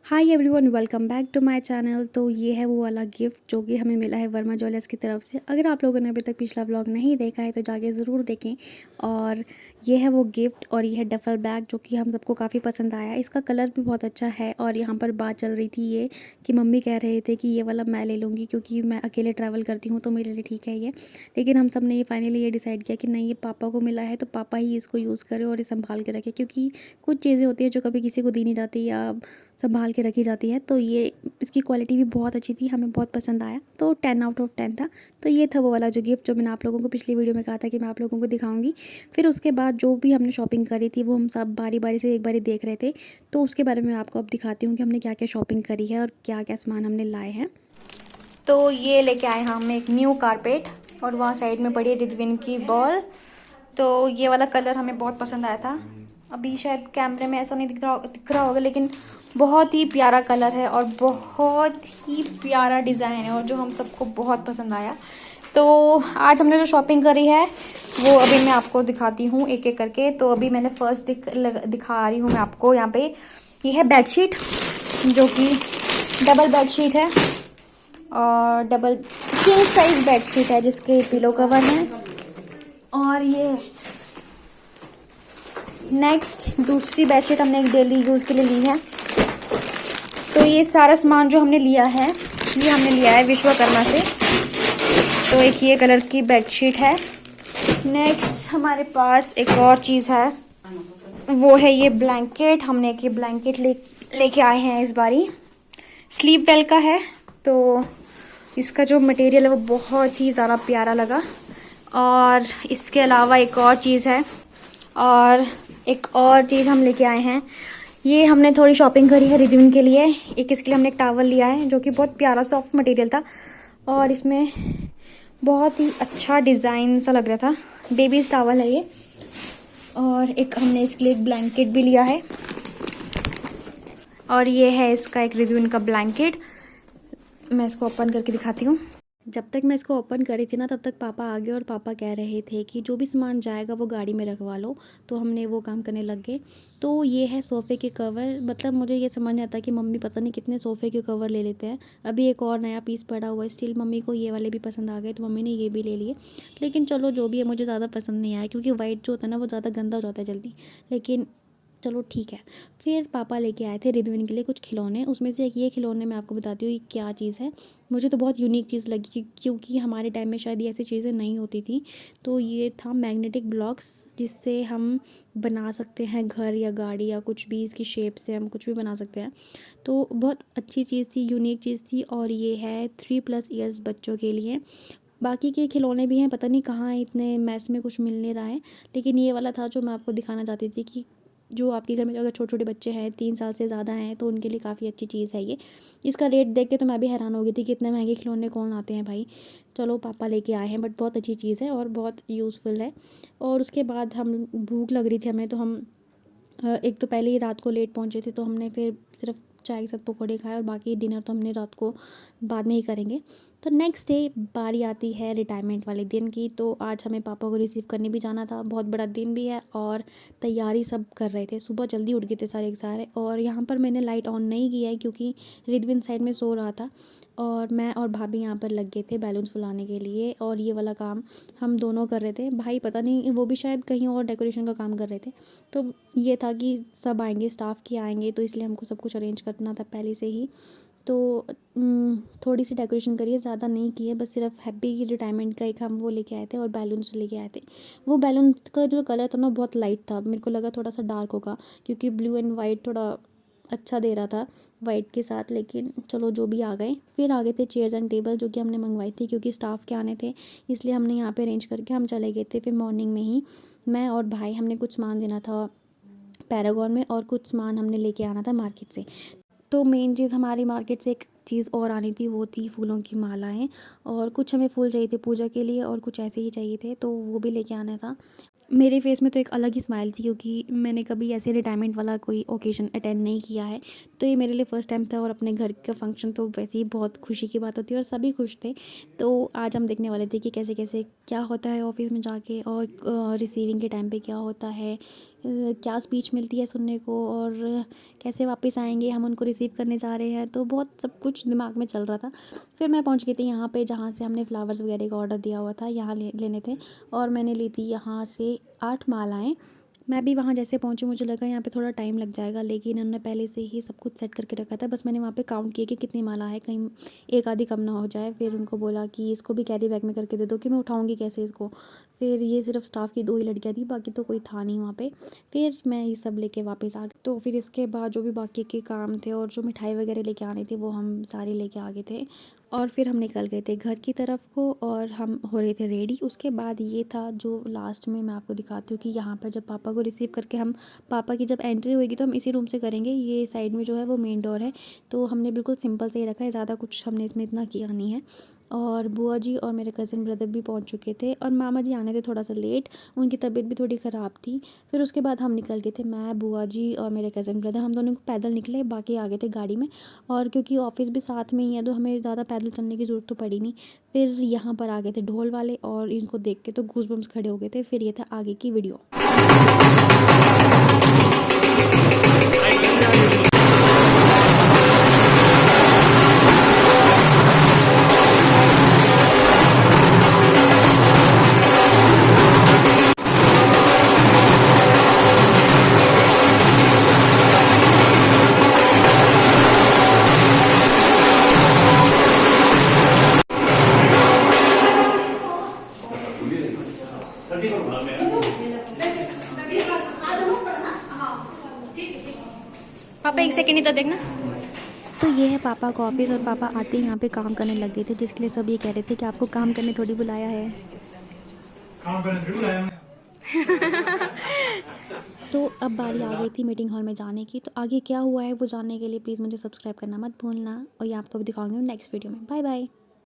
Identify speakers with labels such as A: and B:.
A: Hi everyone, welcome back to my channel. तो ये है वो वाला गिफ्ट जो कि हमें मिला है वर्मा ज्वेलर्स की तरफ से। अगर आप लोगों ने अभी तक पिछला व्लॉग नहीं देखा है तो जाके ज़रूर देखें। और ये है वो गिफ्ट, और ये है डफल बैग जो कि हम सबको काफ़ी पसंद आया। इसका कलर भी बहुत अच्छा है। और यहाँ पर बात चल रही थी ये कि मम्मी कह रहे थे कि ये वाला मैं ले लूँगी क्योंकि मैं अकेले ट्रैवल करती हूँ तो मेरे लिए ठीक है ये। लेकिन हम सब ने ये फाइनली ये डिसाइड किया कि नहीं, ये पापा को मिला है तो पापा ही इसको यूज़ करें और ये संभाल के रखें, क्योंकि कुछ चीज़ें होती है जो कभी किसी को दी नहीं जाती या संभाल के रखी जाती है। तो ये इसकी क्वालिटी भी बहुत अच्छी थी, हमें बहुत पसंद आया, तो 10 आउट ऑफ 10 था। तो ये था वो वाला जो गिफ्ट जो मैंने आप लोगों को पिछली वीडियो में कहा था कि मैं आप लोगों को दिखाऊंगी। फिर उसके बाद जो भी हमने शॉपिंग करी थी वो हम सब बारी बारी से एक बारी देख रहे थे। तो उसके बारे में आपको अब दिखाती हूँ कि हमने क्या क्या शॉपिंग करी है और क्या क्या सामान हमने लाए हैं। तो ये लेके आए हम एक न्यू कारपेट, और वहाँ साइड में पड़ी है रिद्विन की बॉल। तो ये वाला कलर हमें बहुत पसंद आया था। अभी शायद कैमरे में ऐसा नहीं दिख रहा होगा, लेकिन बहुत ही प्यारा कलर है और बहुत ही प्यारा डिज़ाइन है, और जो हम सबको बहुत पसंद आया। तो आज हमने जो शॉपिंग करी है वो अभी मैं आपको दिखाती हूँ एक एक करके। तो अभी मैंने फर्स्ट दिखा रही हूँ मैं आपको यहाँ पे। ये है बेडशीट जो कि डबल बेडशीट है, और डबल किंग साइज बेडशीट है जिसके पिलो कवर हैं। और ये नेक्स्ट दूसरी बेडशीट हमने एक डेली यूज़ के लिए ली है। तो ये सारा सामान जो हमने लिया है ये हमने लिया है विश्वकर्मा से। तो एक ये कलर की बेडशीट है। नेक्स्ट हमारे पास एक और चीज़ है, वो है ये ब्लैंकेट। हमने एक ये ब्लैंकेट लेके आए हैं इस बारी। स्लीप वेल का है, तो इसका जो मटेरियल है वो बहुत ही ज़्यादा प्यारा लगा। और इसके अलावा एक और चीज़ है, और एक और चीज़ हम लेके आए हैं। ये हमने थोड़ी शॉपिंग करी है रिद्विन के लिए। एक इसके लिए हमने एक टावल लिया है जो कि बहुत प्यारा सॉफ्ट मटेरियल था, और इसमें बहुत ही अच्छा डिज़ाइन सा लग रहा था। बेबीज टावल है ये। और एक हमने इसके लिए एक ब्लैंकेट भी लिया है, और ये है इसका एक रिद्विन का ब्लैंकेट। मैं इसको ओपन करके दिखाती हूँ। जब तक मैं इसको ओपन करी थी ना तब तक पापा आ गए, और पापा कह रहे थे कि जो भी सामान जाएगा वो गाड़ी में रखवा लो। तो हमने वो काम करने लग गए। तो ये है सोफ़े के कवर। मतलब मुझे ये समझ नहीं आता कि मम्मी पता नहीं कितने सोफ़े के कवर ले लेते हैं। अभी एक और नया पीस पड़ा हुआ है, स्टिल मम्मी को ये वाले भी पसंद आ गए तो मम्मी ने ये भी ले लिए। लेकिन चलो जो भी है, मुझे ज़्यादा पसंद नहीं आया क्योंकि वाइट जो होता है ना वो ज़्यादा गंदा हो जाता है जल्दी। लेकिन चलो ठीक है। फिर पापा लेके आए थे रिद्विन के लिए कुछ खिलौने। उसमें से एक ये खिलौने मैं आपको बताती हूँ ये क्या चीज़ है। मुझे तो बहुत यूनिक चीज़ लगी क्योंकि हमारे टाइम में शायद ये ऐसी चीज़ें नहीं होती थी। तो ये था मैग्नेटिक ब्लॉक्स, जिससे हम बना सकते हैं घर या गाड़ी या कुछ भी। इसकी शेप से हम कुछ भी बना सकते हैं। तो बहुत अच्छी चीज़ थी, यूनिक चीज़ थी। और ये है 3+ ईयर्स बच्चों के लिए। बाकी के खिलौने भी हैं, पता नहीं कहाँ हैं, इतने मैस में कुछ मिल नहीं रहा है। लेकिन ये वाला था जो मैं आपको दिखाना चाहती थी कि जो आपके घर में अगर छोटे छोटे बच्चे हैं 3 साल से ज़्यादा हैं तो उनके लिए काफ़ी अच्छी चीज़ है ये। इसका रेट देख के तो मैं भी हैरान हो गई थी कि इतने महंगे खिलौने कौन आते हैं भाई। चलो पापा लेके आए हैं, बट बहुत अच्छी चीज़ है और बहुत यूज़फुल है। और उसके बाद हम भूख लग रही थी हमें, तो हम एक तो पहले ही रात को लेट पहुँचे थे तो हमने फिर सिर्फ चाय के साथ पकौड़े खाए, और बाकी डिनर तो हमने रात को बाद में ही करेंगे। तो नेक्स्ट डे बारी आती है रिटायरमेंट वाले दिन की। तो आज हमें पापा को रिसीव करने भी जाना था, बहुत बड़ा दिन भी है, और तैयारी सब कर रहे थे। सुबह जल्दी उठ गए थे सारे के सारे। और यहाँ पर मैंने लाइट ऑन नहीं किया है क्योंकि रिद्विन साइड में सो रहा था, और मैं और भाभी यहाँ पर लग गए थे बैलून्स फुलाने के लिए। और ये वाला काम हम दोनों कर रहे थे, भाई पता नहीं वो भी शायद कहीं और डेकोरेशन का काम कर रहे थे। तो ये था कि सब आएंगे, स्टाफ के आएंगे, तो इसलिए हमको सब कुछ अरेंज करना था पहले से ही। तो थोड़ी सी डेकोरेशन करी है, ज़्यादा नहीं की है, बस सिर्फ हैप्पी की रिटायरमेंट का एक हम वो लेके आए थे और बैलून्स लेके आए थे। वो बैलून का जो कलर था ना बहुत लाइट था, मेरे को लगा थोड़ा सा डार्क होगा क्योंकि ब्लू एंड वाइट थोड़ा अच्छा दे रहा था वाइट के साथ। लेकिन चलो जो भी आ गए। फिर आ गए थे चेयर्स एंड टेबल जो कि हमने मंगवाई थी क्योंकि स्टाफ के आने थे, इसलिए हमने यहाँ पे अरेंज करके हम चले गए थे। फिर मॉर्निंग में ही मैं और भाई हमने कुछ सामान देना था पैरागॉन में, और कुछ सामान हमने लेके आना था मार्केट से। तो मेन चीज़ हमारी मार्केट से एक चीज़ और आनी थी, वो थी फूलों की मालाएँ। और कुछ हमें फूल चाहिए थे पूजा के लिए और कुछ ऐसे ही चाहिए थे, तो वो भी लेके आना था। मेरे फेस में तो एक अलग ही स्माइल थी, क्योंकि मैंने कभी ऐसे रिटायरमेंट वाला कोई ओकेज़न अटेंड नहीं किया है, तो ये मेरे लिए फ़र्स्ट टाइम था। और अपने घर का फंक्शन तो वैसे ही बहुत खुशी की बात होती है और सभी खुश थे। तो आज हम देखने वाले थे कि कैसे कैसे क्या होता है ऑफिस में जाके, और रिसीविंग के टाइम पे क्या होता है, क्या स्पीच मिलती है सुनने को, और कैसे वापस आएंगे, हम उनको रिसीव करने जा रहे हैं। तो बहुत सब कुछ दिमाग में चल रहा था। फिर मैं पहुंच गई थी यहाँ पे जहाँ से हमने फ्लावर्स वगैरह का ऑर्डर दिया हुआ था, यहाँ लेने थे। और मैंने ली थी यहाँ से 8 मालाएं। मैं भी वहाँ जैसे पहुँची, मुझे लगा यहाँ पे थोड़ा टाइम लग जाएगा, लेकिन उन्होंने पहले से ही सब कुछ सेट करके रखा था। बस मैंने वहाँ पे काउंट किया कि कितनी माला है, कहीं एक आधी कम ना हो जाए। फिर उनको बोला कि इसको भी कैरी बैग में करके दे दो, कि मैं उठाऊँगी कैसे इसको। फिर ये सिर्फ स्टाफ की 2 ही लड़कियाँ थी, बाकी तो कोई था नहीं वहाँ पे। फिर मैं ये सब लेके वापस आ गई। तो फिर इसके बाद जो भी बाकी के काम थे और जो मिठाई वगैरह लेके आनी थी, वो हम सारे लेके आ गए थे। और फिर हम निकल गए थे घर की तरफ को, और हम हो रहे थे रेडी। उसके बाद ये था जो लास्ट में मैं आपको दिखाती हूँ कि यहाँ पर जब पापा को रिसीव करके हम, पापा की जब एंट्री होगी तो हम इसी रूम से करेंगे। ये साइड में जो है वो मेन डोर है, तो हमने बिल्कुल सिंपल से ही रखा है, ज़्यादा कुछ हमने इसमें इतना किया नहीं है। और बुआ जी और मेरे कज़न ब्रदर भी पहुंच चुके थे, और मामा जी आने थे थोड़ा सा लेट, उनकी तबीयत भी थोड़ी ख़राब थी। फिर उसके बाद हम निकल गए थे, मैं, बुआ जी और मेरे कज़न ब्रदर, हम दोनों को पैदल निकले, बाकी आ गए थे गाड़ी में। और क्योंकि ऑफिस भी साथ में ही है, तो हमें ज़्यादा पैदल चलने की ज़रूरत तो पड़ी नहीं। फिर यहाँ पर आ गए थे ढोल वाले, और इनको देख के तो गूज़बम्स खड़े हो गए थे। फिर ये था आगे की वीडियो। पापा एक सेकेंड ही तो देखना। तो ये है पापा का ऑफिस, और पापा आते ही यहाँ पे काम करने लग गए थे, जिसके लिए सब ये कह रहे थे कि आपको काम करने थोड़ी बुलाया है। काम करने थोड़ी बुलाया हमने। तो अब बारी आ गई थी मीटिंग हॉल में जाने की। तो आगे क्या हुआ है वो जानने के लिए प्लीज़ मुझे सब्सक्राइब करना मत भूलना, और ये आपको भी दिखाऊंगी नेक्स्ट वीडियो में। Bye bye.